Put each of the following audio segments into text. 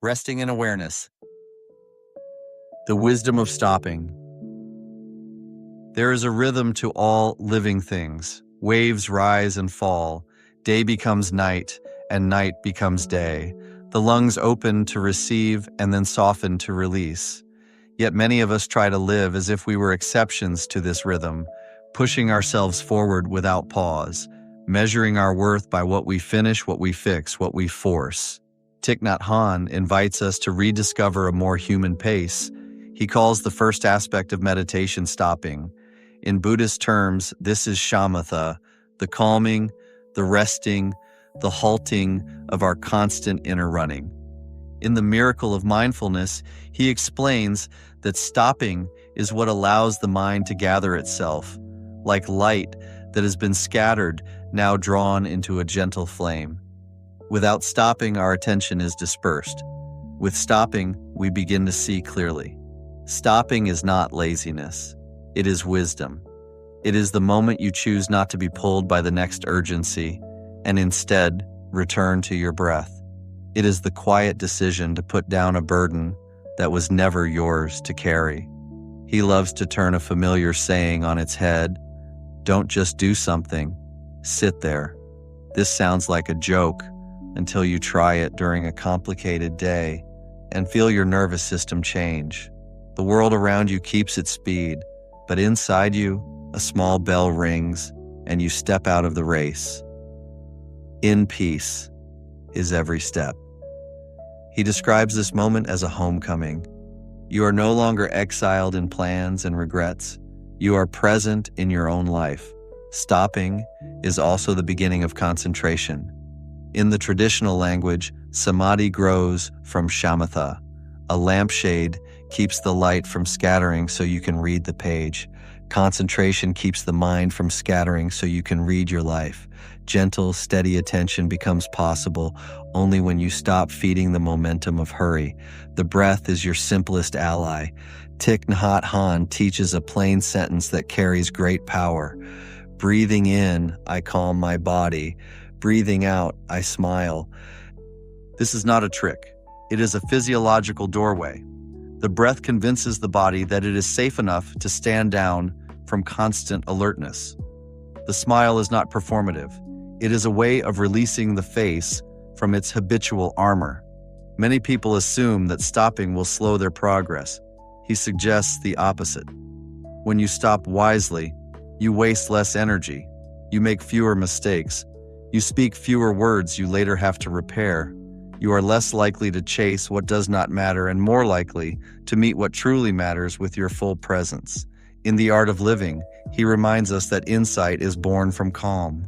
Resting in awareness. The wisdom of stopping. There is a rhythm to all living things. Waves rise and fall. Day becomes night, and night becomes day. The lungs open to receive and then soften to release. Yet many of us try to live as if we were exceptions to this rhythm, pushing ourselves forward without pause, measuring our worth by what we finish, what we fix, what we force. Thich Nhat Hanh invites us to rediscover a more human pace. He calls the first aspect of meditation stopping. In Buddhist terms, this is shamatha, the calming, the resting, the halting of our constant inner running. In The Miracle of Mindfulness, he explains that stopping is what allows the mind to gather itself, like light that has been scattered, now drawn into a gentle flame. Without stopping, our attention is dispersed. With stopping, we begin to see clearly. Stopping is not laziness. It is wisdom. It is the moment you choose not to be pulled by the next urgency and instead return to your breath. It is the quiet decision to put down a burden that was never yours to carry. He loves to turn a familiar saying on its head. Don't just do something, sit there. This sounds like a joke until you try it during a complicated day and feel your nervous system change. The world around you keeps its speed, but inside you, a small bell rings and you step out of the race. In peace is every step. He describes this moment as a homecoming. You are no longer exiled in plans and regrets. You are present in your own life. Stopping is also the beginning of concentration. In the traditional language, samadhi grows from shamatha. A lampshade keeps the light from scattering so you can read the page. Concentration keeps the mind from scattering so you can read your life. Gentle, steady attention becomes possible only when you stop feeding the momentum of hurry. The breath is your simplest ally. Thich Nhat Hanh teaches a plain sentence that carries great power. Breathing in, I calm my body. Breathing out, I smile. This is not a trick. It is a physiological doorway. The breath convinces the body that it is safe enough to stand down from constant alertness. The smile is not performative. It is a way of releasing the face from its habitual armor. Many people assume that stopping will slow their progress. He suggests the opposite. When you stop wisely, you waste less energy. You make fewer mistakes. You speak fewer words you later have to repair. You are less likely to chase what does not matter and more likely to meet what truly matters with your full presence. In The Art of Living, he reminds us that insight is born from calm.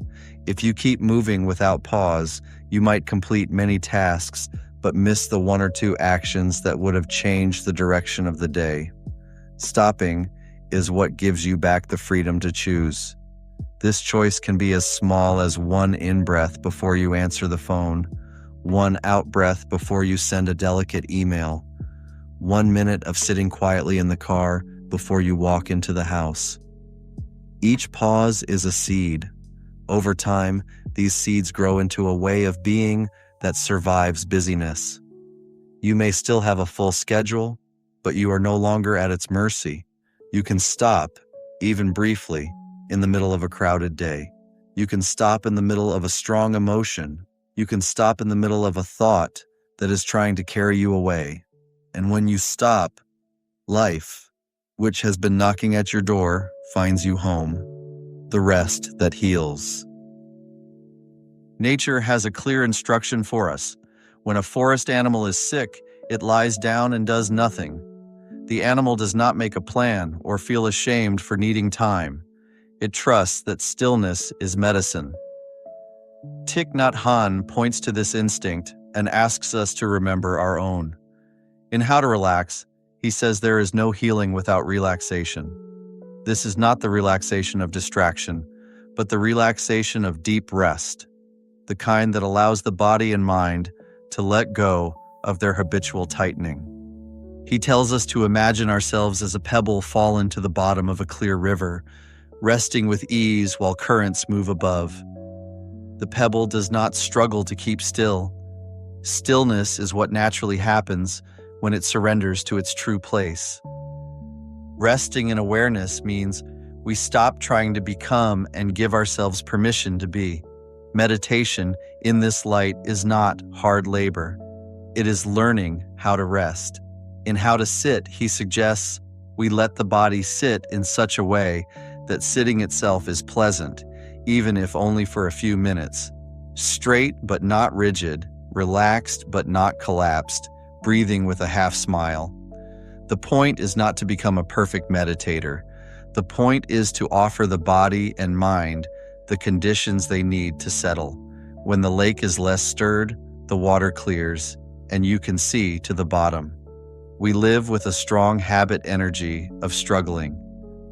If you keep moving without pause, you might complete many tasks, but miss the one or two actions that would have changed the direction of the day. Stopping is what gives you back the freedom to choose. This choice can be as small as one in-breath before you answer the phone, one out-breath before you send a delicate email, 1 minute of sitting quietly in the car before you walk into the house. Each pause is a seed. Over time, these seeds grow into a way of being that survives busyness. You may still have a full schedule, but you are no longer at its mercy. You can stop, even briefly, in the middle of a crowded day. You can stop in the middle of a strong emotion. You can stop in the middle of a thought that is trying to carry you away. And when you stop, life, which has been knocking at your door, finds you home. The rest that heals. Nature has a clear instruction for us. When a forest animal is sick, it lies down and does nothing. The animal does not make a plan or feel ashamed for needing time. It trusts that stillness is medicine. Thich Nhat Hanh points to this instinct and asks us to remember our own. In How to Relax, he says there is no healing without relaxation. This is not the relaxation of distraction, but the relaxation of deep rest, the kind that allows the body and mind to let go of their habitual tightening. He tells us to imagine ourselves as a pebble fallen to the bottom of a clear river, resting with ease while currents move above. The pebble does not struggle to keep still. Stillness is what naturally happens when it surrenders to its true place. Resting in awareness means we stop trying to become and give ourselves permission to be. Meditation, in this light, is not hard labor. It is learning how to rest. In How to Sit, he suggests we let the body sit in such a way that sitting itself is pleasant, even if only for a few minutes. Straight but not rigid, relaxed but not collapsed, breathing with a half smile. The point is not to become a perfect meditator. The point is to offer the body and mind the conditions they need to settle. When the lake is less stirred, the water clears, and you can see to the bottom. We live with a strong habit energy of struggling.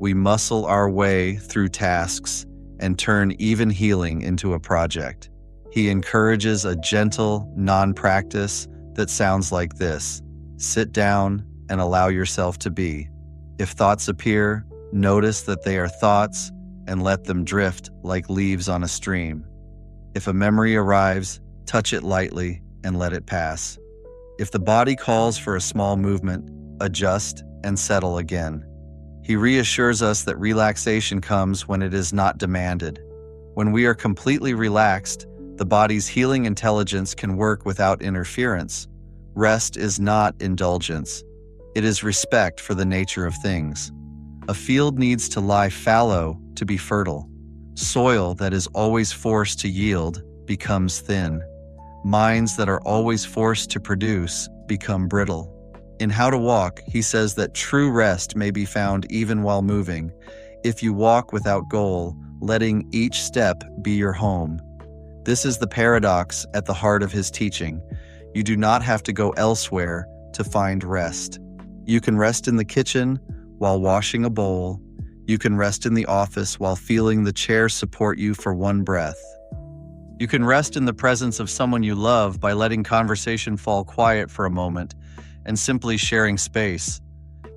We muscle our way through tasks and turn even healing into a project. He encourages a gentle non-practice that sounds like this: sit down and allow yourself to be. If thoughts appear, notice that they are thoughts and let them drift like leaves on a stream. If a memory arrives, touch it lightly and let it pass. If the body calls for a small movement, adjust and settle again. He reassures us that relaxation comes when it is not demanded. When we are completely relaxed, the body's healing intelligence can work without interference. Rest is not indulgence. It is respect for the nature of things. A field needs to lie fallow to be fertile. Soil that is always forced to yield becomes thin. Minds that are always forced to produce become brittle. In How to Walk, he says that true rest may be found even while moving. If you walk without goal, letting each step be your home. This is the paradox at the heart of his teaching. You do not have to go elsewhere to find rest. You can rest in the kitchen while washing a bowl. You can rest in the office while feeling the chair support you for one breath. You can rest in the presence of someone you love by letting conversation fall quiet for a moment and simply sharing space.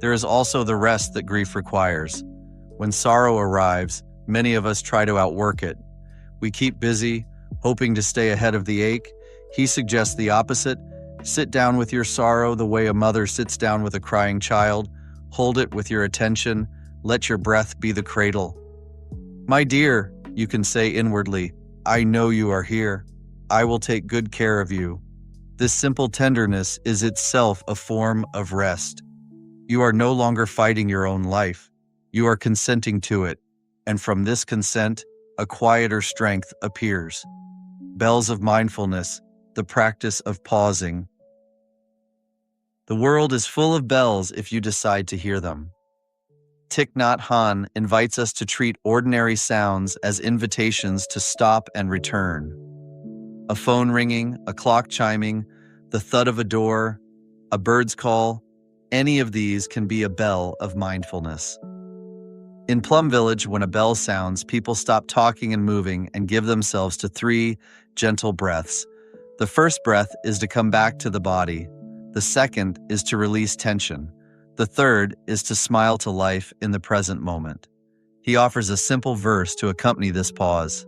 There is also the rest that grief requires. When sorrow arrives, many of us try to outwork it. We keep busy, hoping to stay ahead of the ache. He suggests the opposite. Sit down with your sorrow the way a mother sits down with a crying child. Hold it with your attention. Let your breath be the cradle. My dear, you can say inwardly, I know you are here. I will take good care of you. This simple tenderness is itself a form of rest. You are no longer fighting your own life. You are consenting to it, and from this consent, a quieter strength appears. Bells of mindfulness, the practice of pausing. The world is full of bells if you decide to hear them. Thích Nhất Hạnh invites us to treat ordinary sounds as invitations to stop and return. A phone ringing, a clock chiming, the thud of a door, a bird's call, any of these can be a bell of mindfulness. In Plum Village, when a bell sounds, people stop talking and moving and give themselves to 3 gentle breaths. The first breath is to come back to the body. The second is to release tension. The third is to smile to life in the present moment. He offers a simple verse to accompany this pause.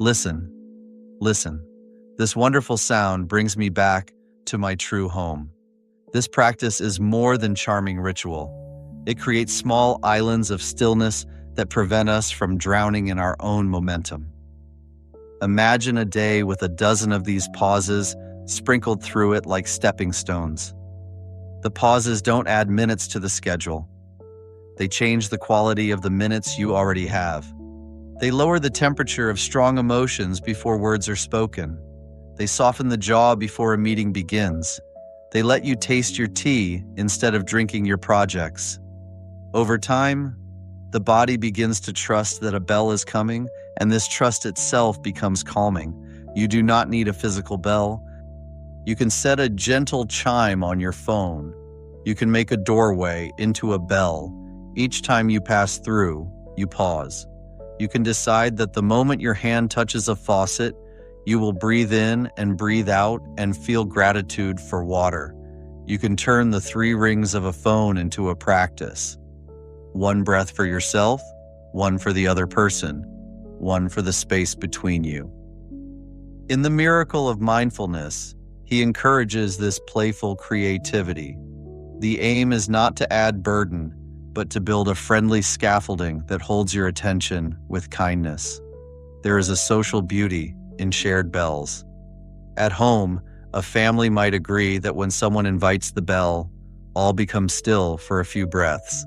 Listen, listen. This wonderful sound brings me back to my true home. This practice is more than charming ritual. It creates small islands of stillness that prevent us from drowning in our own momentum. Imagine a day with a dozen of these pauses sprinkled through it like stepping stones. The pauses don't add minutes to the schedule. They change the quality of the minutes you already have. They lower the temperature of strong emotions before words are spoken. They soften the jaw before a meeting begins. They let you taste your tea instead of drinking your projects. Over time, the body begins to trust that a bell is coming, and this trust itself becomes calming. You do not need a physical bell. You can set a gentle chime on your phone. You can make a doorway into a bell. Each time you pass through, you pause. You can decide that the moment your hand touches a faucet, you will breathe in and breathe out and feel gratitude for water. You can turn the 3 rings of a phone into a practice. 1 breath for yourself, 1 for the other person, 1 for the space between you. In the miracle of mindfulness, He encourages this playful creativity. The aim is not to add burden, but to build a friendly scaffolding that holds your attention with kindness. There is a social beauty in shared bells. At home, a family might agree that when someone invites the bell, all become still for a few breaths.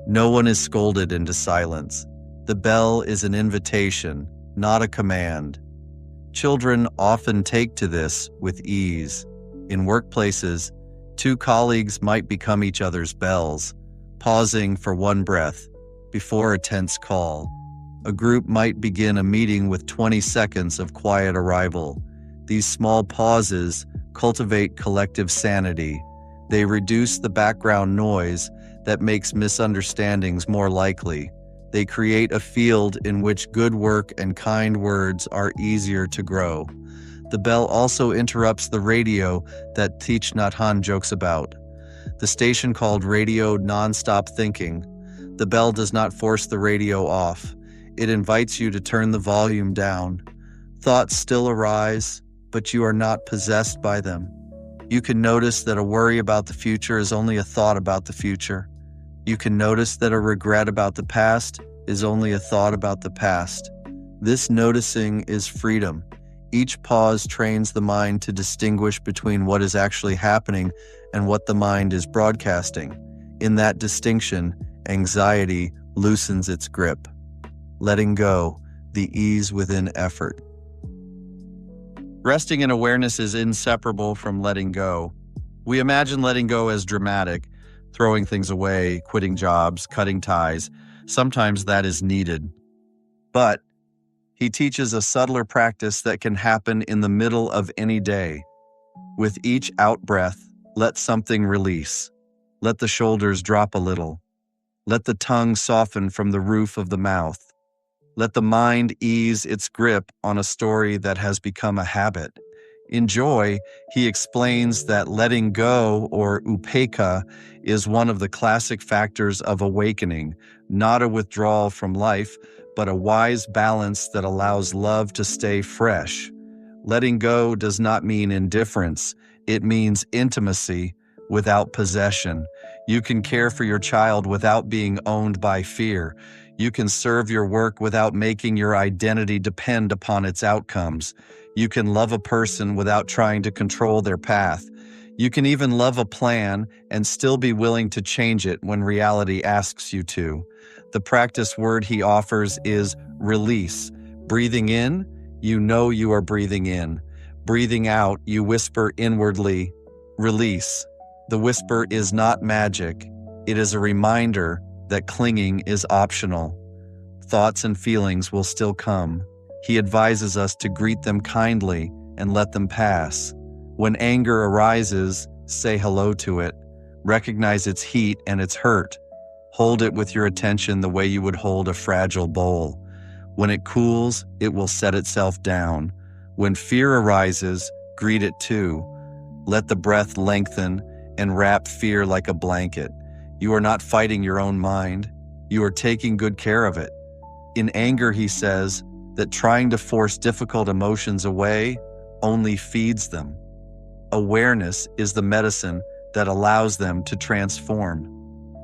No one is scolded into silence. The bell is an invitation, not a command. Children often take to this with ease. In workplaces, two colleagues might become each other's bells, pausing for one breath before a tense call. A group might begin a meeting with 20 seconds of quiet arrival. These small pauses cultivate collective sanity. They reduce the background noise that makes misunderstandings more likely. They create a field in which good work and kind words are easier to grow. The bell also interrupts the radio that Thích Nhất Hạnh jokes about. The station called radio nonstop thinking. The bell does not force the radio off. It invites you to turn the volume down. Thoughts still arise, but you are not possessed by them. You can notice that a worry about the future is only a thought about the future. You can notice that a regret about the past is only a thought about the past. This noticing is freedom. Each pause trains the mind to distinguish between what is actually happening and what the mind is broadcasting. In that distinction, anxiety loosens its grip. Letting go, the ease within effort. Resting in awareness is inseparable from letting go. We imagine letting go as dramatic, throwing things away, quitting jobs, cutting ties. Sometimes that is needed. But he teaches a subtler practice that can happen in the middle of any day. With each out-breath, let something release. Let the shoulders drop a little. Let the tongue soften from the roof of the mouth. Let the mind ease its grip on a story that has become a habit. In joy, he explains that letting go, or upekkha, is one of the classic factors of awakening, not a withdrawal from life, but a wise balance that allows love to stay fresh. Letting go does not mean indifference. It means intimacy without possession. You can care for your child without being owned by fear. You can serve your work without making your identity depend upon its outcomes. You can love a person without trying to control their path. You can even love a plan and still be willing to change it when reality asks you to. The practice word he offers is release. Breathing in, you know you are breathing in. Breathing out, you whisper inwardly, release. The whisper is not magic. It is a reminder that clinging is optional. Thoughts and feelings will still come. He advises us to greet them kindly and let them pass. When anger arises, say hello to it. Recognize its heat and its hurt. Hold it with your attention the way you would hold a fragile bowl. When it cools, it will set itself down. When fear arises, greet it too. Let the breath lengthen and wrap fear like a blanket. You are not fighting your own mind. You are taking good care of it. In anger, he says that trying to force difficult emotions away only feeds them. Awareness is the medicine that allows them to transform.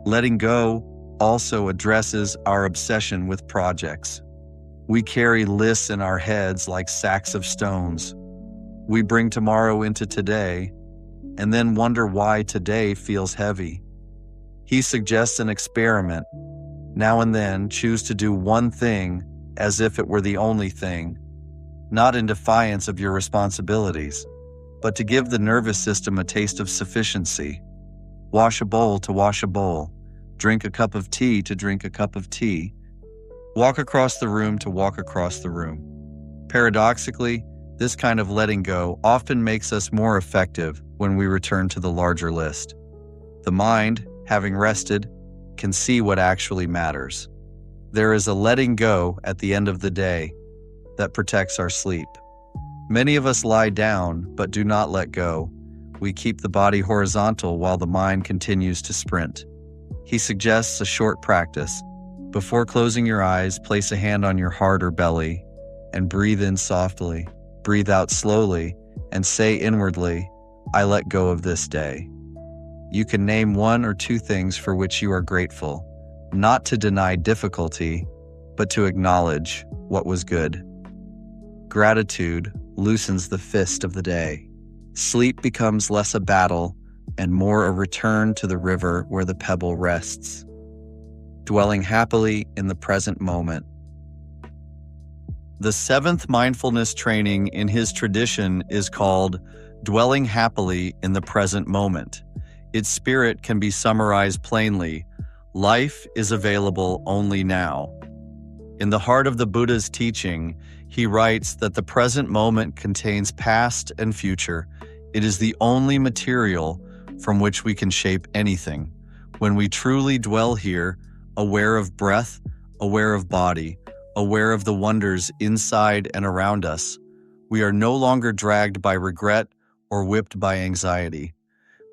Letting go also addresses our obsession with projects. We carry lists in our heads like sacks of stones. We bring tomorrow into today and then wonder why today feels heavy. He suggests an experiment. Now and then, choose to do one thing as if it were the only thing, not in defiance of your responsibilities, but to give the nervous system a taste of sufficiency. Wash a bowl to wash a bowl. Drink a cup of tea to drink a cup of tea. Walk across the room to walk across the room. Paradoxically, this kind of letting go often makes us more effective when we return to the larger list. The mind, having rested, can see what actually matters. There is a letting go at the end of the day that protects our sleep. Many of us lie down but do not let go. We keep the body horizontal while the mind continues to sprint. He suggests a short practice. Before closing your eyes, place a hand on your heart or belly and breathe in softly. Breathe out slowly and say inwardly, I let go of this day. You can name one or two things for which you are grateful, not to deny difficulty, but to acknowledge what was good. Gratitude loosens the fist of the day. Sleep becomes less a battle and more a return to the river where the pebble rests. Dwelling happily in the present moment. The seventh mindfulness training in his tradition is called Dwelling Happily in the Present Moment. Its spirit can be summarized plainly: life is available only now. In the heart of the Buddha's teaching, he writes that the present moment contains past and future. It is the only material from which we can shape anything. When we truly dwell here, aware of breath, aware of body, aware of the wonders inside and around us, we are no longer dragged by regret or whipped by anxiety.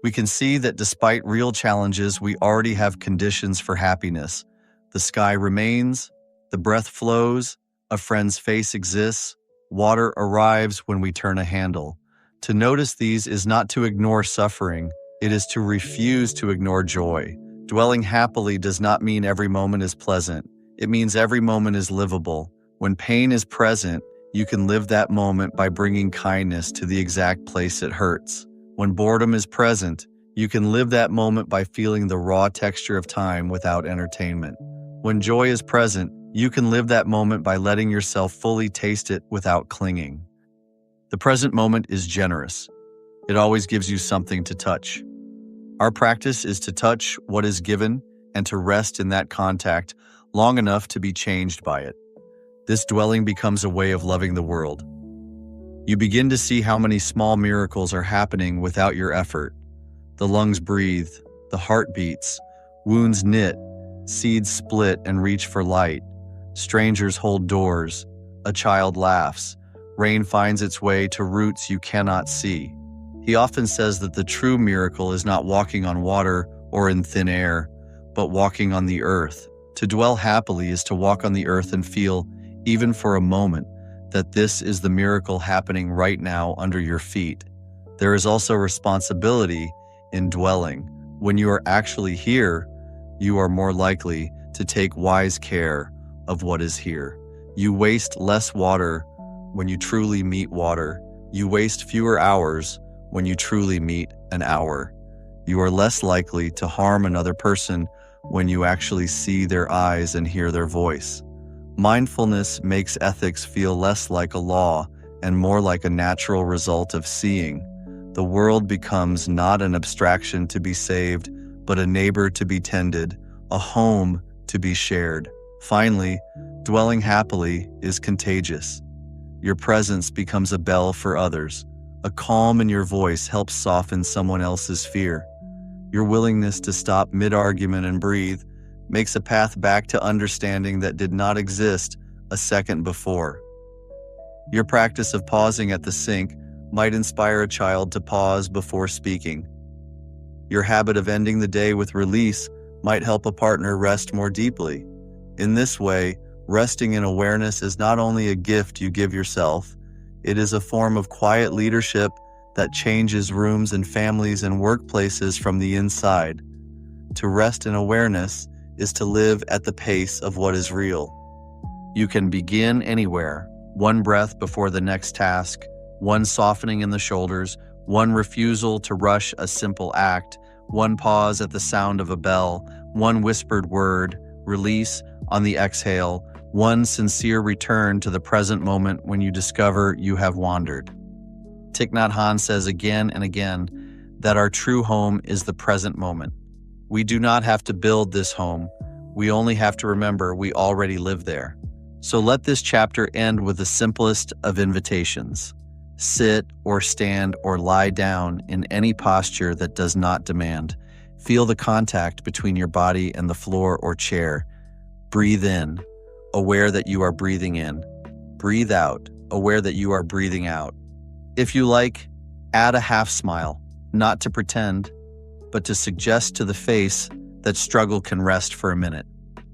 We can see that despite real challenges, we already have conditions for happiness. The sky remains, the breath flows, a friend's face exists, water arrives when we turn a handle. To notice these is not to ignore suffering, it is to refuse to ignore joy. Dwelling happily does not mean every moment is pleasant. It means every moment is livable. When pain is present, you can live that moment by bringing kindness to the exact place it hurts. When boredom is present, you can live that moment by feeling the raw texture of time without entertainment. When joy is present, you can live that moment by letting yourself fully taste it without clinging. The present moment is generous. It always gives you something to touch. Our practice is to touch what is given and to rest in that contact long enough to be changed by it. This dwelling becomes a way of loving the world. You begin to see how many small miracles are happening without your effort. The lungs breathe, the heart beats, wounds knit, seeds split and reach for light. Strangers hold doors, a child laughs, rain finds its way to roots you cannot see. He often says that the true miracle is not walking on water or in thin air, but walking on the earth. To dwell happily is to walk on the earth and feel, even for a moment, that this is the miracle happening right now under your feet. There is also responsibility in dwelling. When you are actually here, you are more likely to take wise care of what is here. You waste less water when you truly meet water. You waste fewer hours when you truly meet an hour. You are less likely to harm another person when you actually see their eyes and hear their voice. Mindfulness makes ethics feel less like a law and more like a natural result of seeing. The world becomes not an abstraction to be saved, but a neighbor to be tended, a home to be shared. Finally, dwelling happily is contagious. Your presence becomes a bell for others. A calm in your voice helps soften someone else's fear. Your willingness to stop mid-argument and breathe makes a path back to understanding that did not exist a second before. Your practice of pausing at the sink might inspire a child to pause before speaking. Your habit of ending the day with release might help a partner rest more deeply. In this way, resting in awareness is not only a gift you give yourself, it is a form of quiet leadership that changes rooms and families and workplaces from the inside. To rest in awareness is to live at the pace of what is real. You can begin anywhere, one breath before the next task, one softening in the shoulders, one refusal to rush a simple act, one pause at the sound of a bell, one whispered word, release on the exhale, one sincere return to the present moment when you discover you have wandered. Thích Nhất Hạnh says again and again that our true home is the present moment. We do not have to build this home. We only have to remember we already live there. So let this chapter end with the simplest of invitations. Sit or stand or lie down in any posture that does not demand. Feel the contact between your body and the floor or chair. Breathe in, aware that you are breathing in. Breathe out, aware that you are breathing out. If you like, add a half smile, not to pretend, but to suggest to the face that struggle can rest for a minute.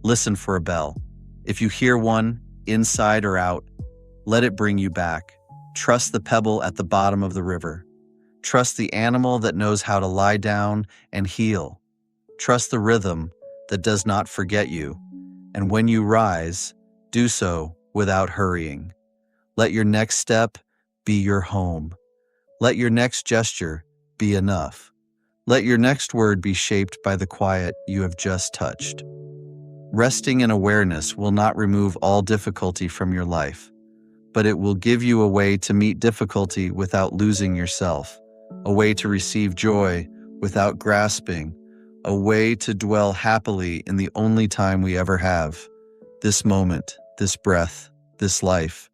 Listen for a bell. If you hear one, inside or out, let it bring you back. Trust the pebble at the bottom of the river. Trust the animal that knows how to lie down and heal. Trust the rhythm that does not forget you. And when you rise, do so without hurrying. Let your next step be your home. Let your next gesture be enough. Let your next word be shaped by the quiet you have just touched. Resting in awareness will not remove all difficulty from your life, but it will give you a way to meet difficulty without losing yourself, a way to receive joy without grasping, a way to dwell happily in the only time we ever have, this moment, this breath, this life.